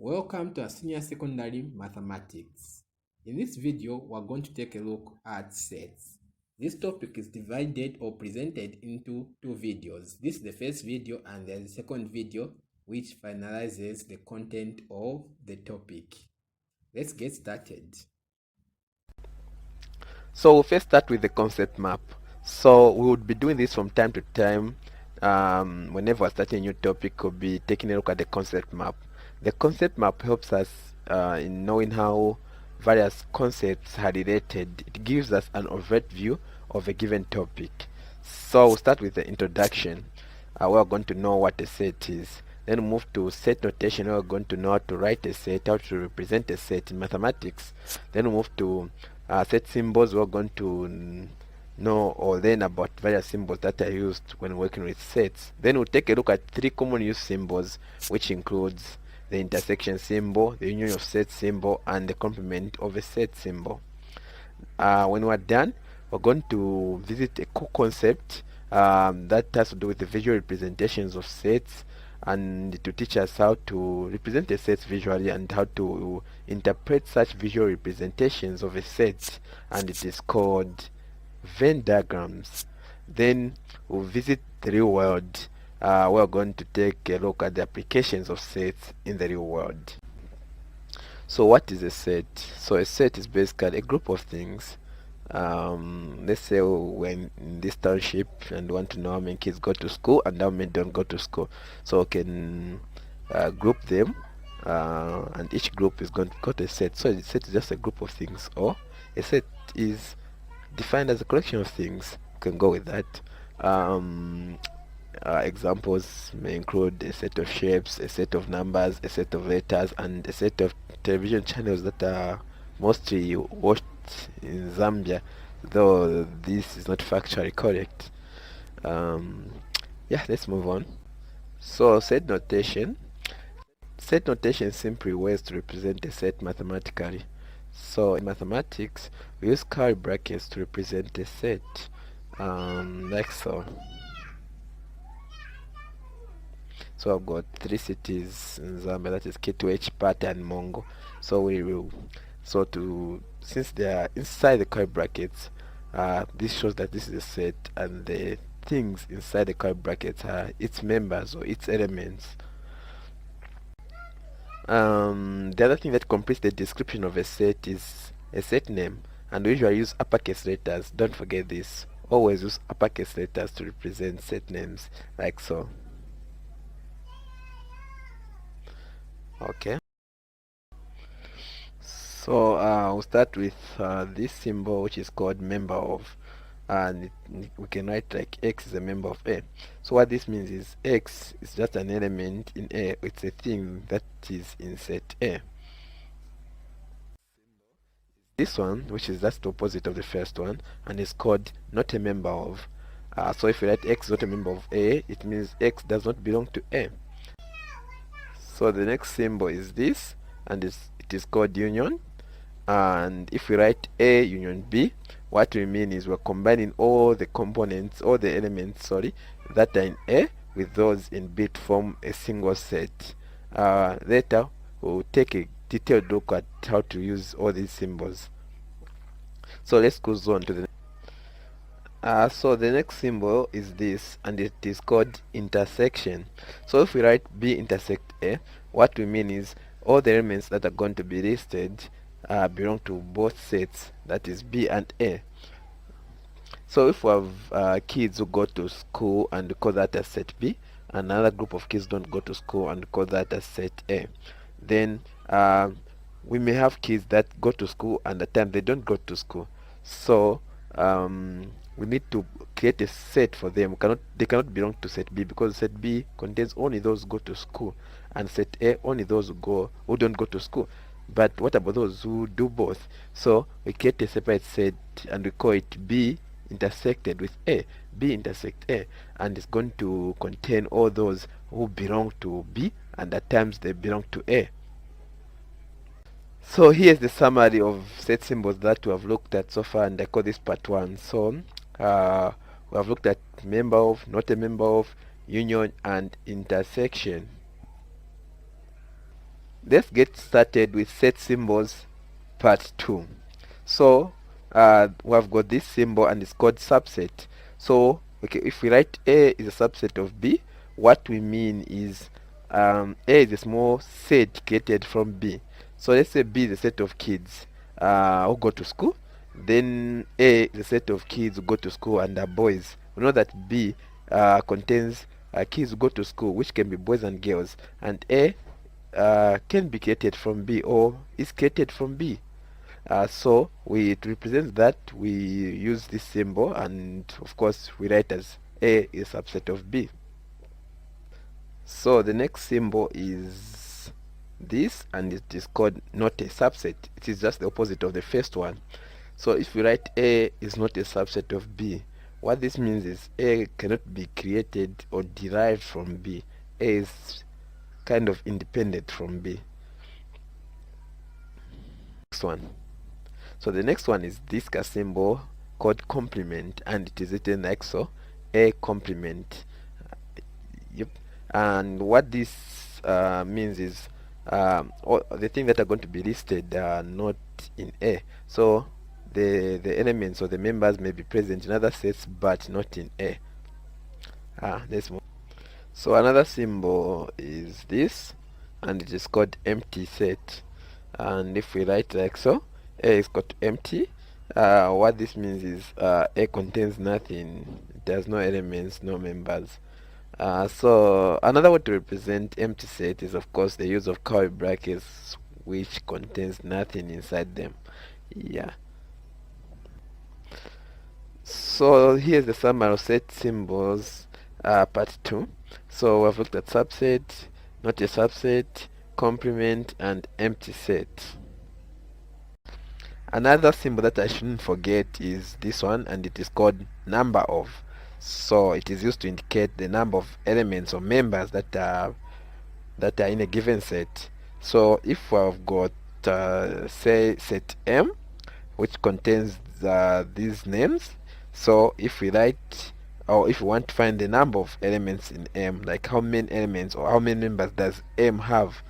Welcome to our senior secondary mathematics. In this video, we're going to take a look at sets. This topic is divided or presented into two videos. This is the first video and there's a second video which finalizes the content of the topic. Let's get started. So we'll first start with the concept map. So we would be doing this from time to time. Whenever we're starting a new topic, we'll be taking a look at the concept map. The concept map helps us in knowing how various concepts are related. It gives us an overview of a given topic. So we'll start with the introduction. We're going to know what a set is. Then move to set notation. We're going to know how to write a set, how to represent a set in mathematics. Then move to set symbols. We're going to know or learn about various symbols that are used when working with sets. Then we'll take a look at three common use symbols, which includes the intersection symbol, the union of set symbol, and the complement of a set symbol. When we're done, we're going to visit a core concept that has to do with the visual representations of sets, and to teach us how to represent the sets visually and how to interpret such visual representations of a set, and it is called Venn diagrams. Then we'll visit the real world. We're going to take a look at the applications of sets in the real world. So what is a set? So a set is basically a group of things. Let's say we're in this township and want to know how many kids go to school and how many don't go to school. So we can group them, and each group is going to go to a set. So a set is just a group of things, or a set is defined as a collection of things. You can go with that. Examples may include a set of shapes, a set of numbers, a set of letters, and a set of television channels that are mostly watched in Zambia, though this is not factually correct. Yeah, let's move on. So set notation. Set notation is simply ways to represent a set mathematically. So in mathematics, we use curly brackets to represent a set, like so. So I've got three cities in Zambia, that is Kitwe, PART, and Mongo. So we will, since they are inside the curly brackets, this shows that this is a set, and the things inside the curly brackets are its members or its elements. The other thing that completes the description of a set is a set name, and we usually use uppercase letters. Don't forget this. Always use uppercase letters to represent set names, like so. Okay. So we'll start with this symbol, which is called member of, and we can write like X is a member of A. So what this means is X is just an element in A. It's a thing that is in set A. This one, which is just the opposite of the first one, and is called not a member of. So if you write X is not a member of A, it means X does not belong to A. So the next symbol is this, and it is called union. And if we write A union B, what we mean is we're combining all the components, all the elements, that are in A with those in B to form a single set. Later, we'll take a detailed look at how to use all these symbols. So let's go on to the so the next symbol is this, and it is called intersection. So if we write B intersect A, what we mean is all the elements that are going to be listed belong to both sets, that is B and A. So if we have kids who go to school and call that as set B, another group of kids don't go to school and call that as set A, then we may have kids that go to school and at times they don't go to school. So we need to create a set for them. They cannot belong to set B, because set B contains only those who go to school, and set A only those who don't go to school. But what about those who do both? So we create a separate set and we call it B intersected with A. B intersect A, and it's going to contain all those who belong to B and at times they belong to A. So here's the summary of set symbols that we have looked at so far, and I call this part 1. So we have looked at member of, not a member of, union, and intersection. let's get started with set symbols part 2. So we have got this symbol and it's called subset. So okay, if we write A is a subset of B, what we mean is A is a small set created from B. So let's say B is a set of kids who go to school. Then A is a set of kids who go to school and are boys. We know that B contains kids who go to school, which can be boys and girls, and A can be created from B or is created from B. So to represent that, we use this symbol, and of course we write as A is a subset of B. So the next symbol is this, and it is called not a subset. It is just the opposite of the first one. So if we write A is not a subset of B, what this means is A cannot be created or derived from B. A is kind of independent from B. Next one. So the next one is this symbol called complement, and it is written like so: A complement. Yep. And what this means is all the things that are going to be listed are not in A. So the elements or the members may be present in other sets but not in A. Let's move. So another symbol is this, and it is called empty set. And if we write like so, A is got empty. What this means is A contains nothing. It has no elements, no members. So another way to represent empty set is of course the use of curly brackets, which contains nothing inside them. Yeah. So here's the summary of set symbols part 2. So we've looked at subset, not a subset, complement, and empty set. Another symbol that I shouldn't forget is this one, and it is called number of. So it is used to indicate the number of elements or members that are in a given set. So if I've got say set M, which contains these names, so if we write, or if we want to find the number of elements in M, like how many elements or how many members does M have,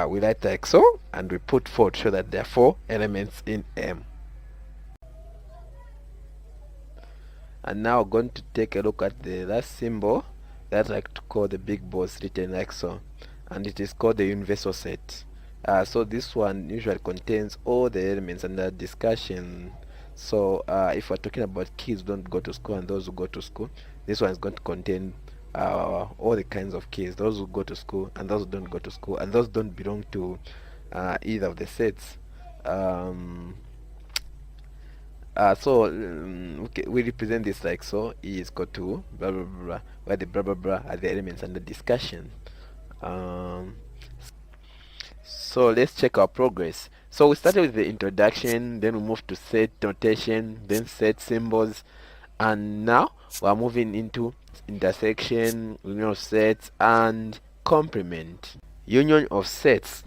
we write like so, and we put 4 to show that there are 4 elements in M. And now we're going to take a look at the last symbol that I like to call the big boss, written like so, and it is called the universal set. So this one usually contains all the elements under discussion. So if we're talking about kids who don't go to school and those who go to school, this one is going to contain all the kinds of kids, those who go to school and those who don't go to school, and those don't belong to either of the sets. Okay, we represent this like so: E is equal to blah blah blah, where the blah blah blah are the elements under discussion. So let's check our progress. So we started with the introduction, then we moved to set notation, then set symbols, and now we're moving into intersection, union of sets, and complement. Union of sets.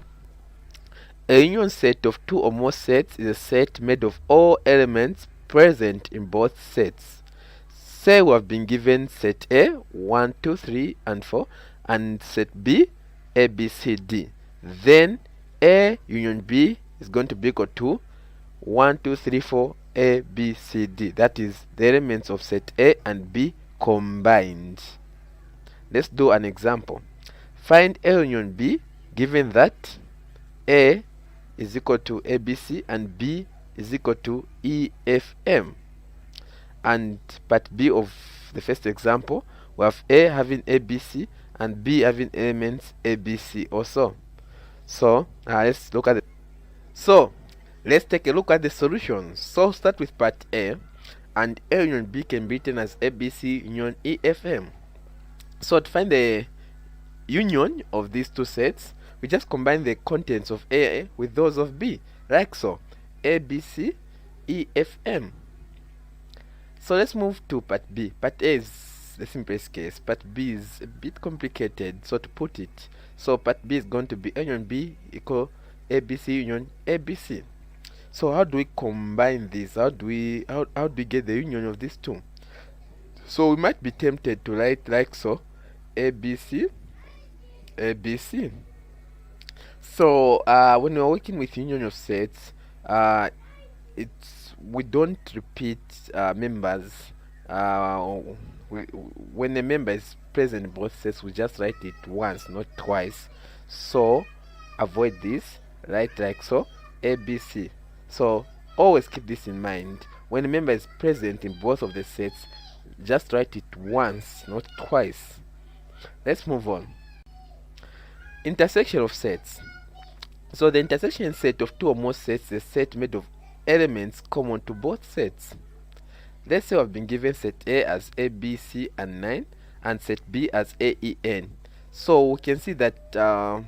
A union set of 2 or more sets is a set made of all elements present in both sets. Say we have been given set A 1, 2, 3, and 4, and set B A, B, C, D. Then A union B is going to be equal to 1, 2, 3, 4 A, B, C, D. That is the elements of set A and B combined. Let's do an example. Find A union B given that A is equal to ABC and B is equal to EFM. And part B of the first example, we have A having ABC and B having elements ABC also. So let's look at it. So let's take a look at the solutions. So start with part A, and A union B can be written as ABC union EFM. So to find the union of these 2 sets, we just combine the contents of A with those of B, like so: ABC EFM. So let's move to part B. Part A is the simplest case. Part B is a bit complicated, so to put it, so part B is going to be A union B equal ABC union ABC. So how do we combine this? How do we get the union of these 2? So we might be tempted to write like so: ABC ABC. So when we're working with union of sets, we don't repeat members. Uh, when a member is present in both sets, we just write it once, not twice. So avoid this. Write like so, ABC. So always keep this in mind. When a member is present in both of the sets, just write it once, not twice. Let's move on. Intersection of sets. So the intersection set of two or more sets is a set made of elements common to both sets. Let's say I've been given set A as A, B, C, and 9, and set B as A, E, N. So we can see that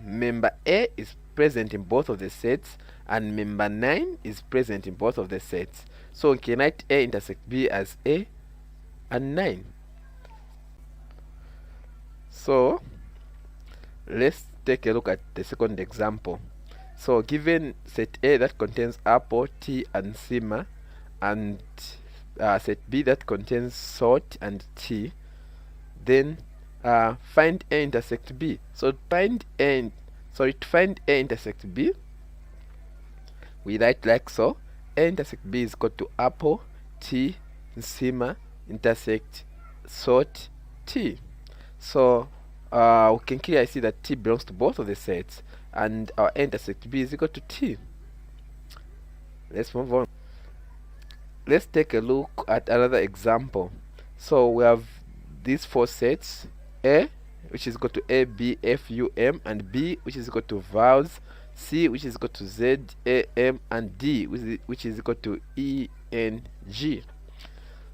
member A is present in both of the sets, and member 9 is present in both of the sets. So we can write A intersect B as A and 9. So let's take a look at the second example. So given set A that contains apple, tea, and sima, and set B that contains salt and tea, then find A intersect B. So to find A intersect B, we write like so: A intersect B is equal to apple, tea, sima intersect salt, tea. So we can clearly see that T belongs to both of the sets, and our A intersect B is equal to T. Let's move on. Let's take a look at another example. So we have these four sets: A, which is equal to A, B, F, U, M, and B, which is equal to vowels, C, which is equal to Z, A, M, and D, which is equal to E, N, G.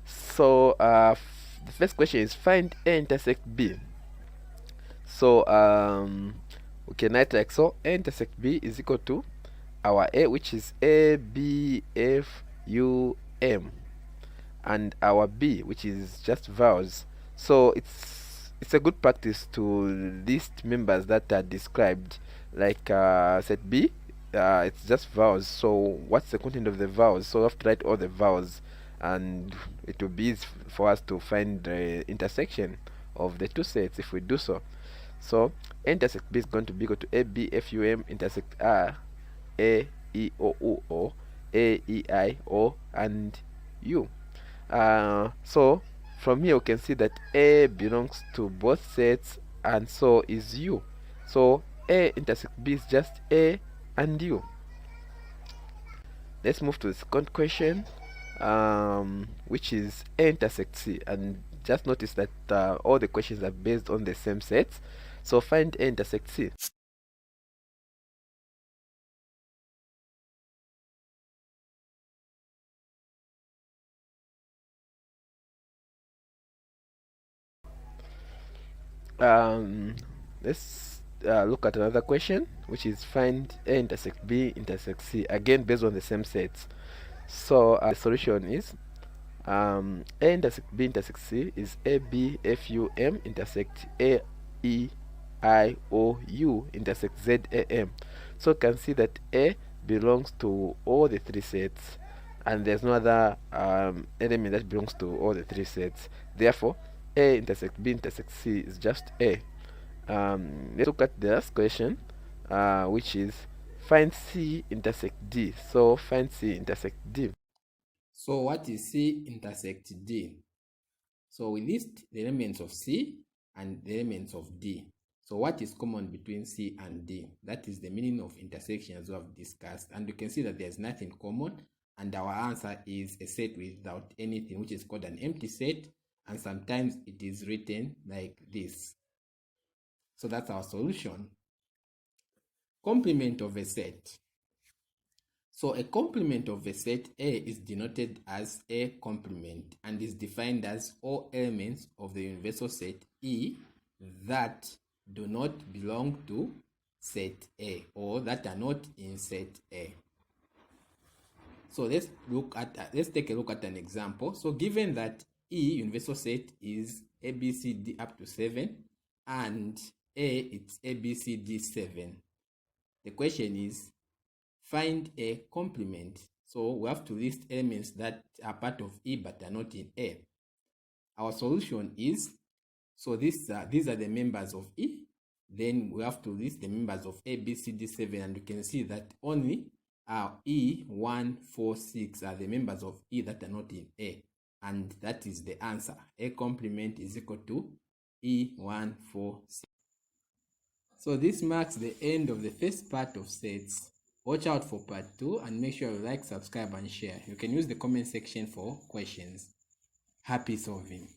So the first question is find A intersect B. So we can write like so: A intersect B is equal to our A, which is A, B, F, U, M, and our B, which is just vowels. So it's a good practice to list members that are described. Like set B, it's just vowels. So what's the content of the vowels? So we have to write all the vowels, and it will be easy for us to find the intersection of the two sets if we do so. So intersect B is going to be equal to A, B, F, U, M intersect R, A, E, O, U, O, A, E, I, O, and U. So from here we can see that A belongs to both sets, and so is U. So A intersect B is just A and U. Let's move to the second question, which is A intersect C, and just notice that all the questions are based on the same sets. So find A intersect C. Let's look at another question, which is find A intersect B intersect C, again based on the same sets. So the solution is A intersect B intersect C is A, B, F, U, M intersect A, E, I, O, U intersect Z, A, M. So you can see that A belongs to all the three sets, and there's no other element that belongs to all the three sets. Therefore A intersect B intersect C is just A. Let's look at the last question, which is find C intersect D. So find C intersect D. So what is C intersect D? So we list the elements of C and the elements of D. So what is common between C and D? That is the meaning of intersection as we have discussed. And you can see that there's nothing common, and our answer is a set without anything, which is called an empty set, and sometimes it is written like this. So that's our solution. Complement of a set. So a complement of a set A is denoted as A complement and is defined as all elements of the universal set E that do not belong to set A or that are not in set A. So let's take a look at an example. So given that E universal set is ABCD up to 7 and A it's ABCD7, the question is find a complement. So we have to list elements that are part of E but are not in A. Our solution is, so these are the members of E, Then we have to list the members of A, B, C, D, 7, and you can see that only E, 1, 4, 6 are the members of E that are not in A. And that is the answer. A complement is equal to E, 1, 4, 6. So this marks the end of the first part of sets. Watch out for part 2 and make sure you like, subscribe, and share. You can use the comment section for questions. Happy solving!